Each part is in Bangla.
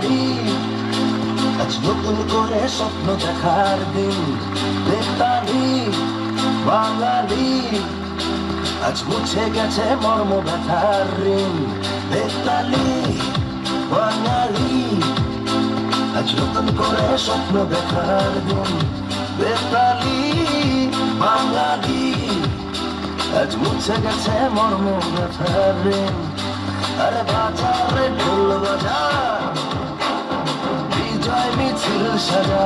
বেতালি, আজ নতুন করে স্বপ্ন দেখার দিন। বেতালি বাঙালি, আজ মুছে গেছে মর্ম ব্যথার ঋণ। বেতালি বাঙালি, আজ নতুন করে স্বপ্ন দেখার দিন। বেতালি বাঙালি, আজ মুছে গেছে মর্ম ব্যথার ঋণ। আরে বাজারে ঢোল বাজা, বিজয় মিছিল সাজা।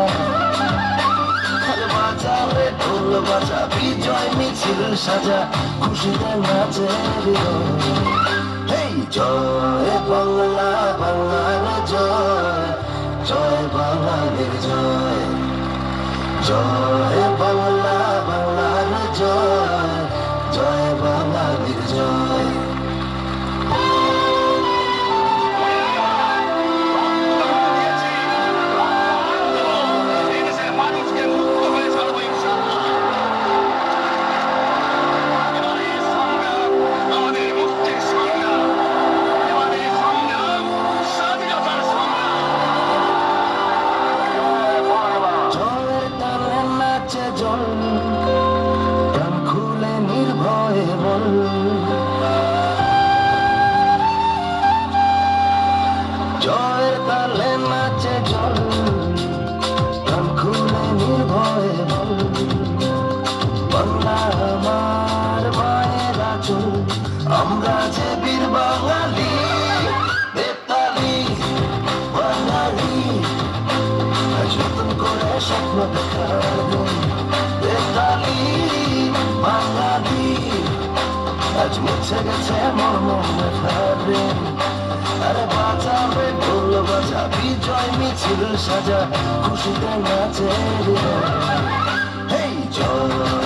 আরে বাজারে ঢোল বাজা, বিজয় মিছিল সাজা, খুশিতে নাচে হৃদয়। হেই জয় বাংলা, বাংলার জয়, জয় বাঙালির জয়। জয় বাংলা, বাংলার জয়, জয় বাঙালির জয়। প্রাণ খুলে নির্ভয়ে বল, জয়ের তালে নাচে জল। প্রাণ খুলে নির্ভয়ে বল, বাংলা আমার মায়ের আঁচল, আমরা যে বীর বাঙালি। বেতালি বাঙালি, আজ নতুন করে স্বপ্ন দেখার দিন। বেতালি বাঙালি, আজ মুছে গেছে মর্ম ব্যথার ঋণ। আরে বাজাবে ঢোল বাজা, বিজয় মিছিল সাজা, খুশিতে নাচে হৃদয়। হেই জয়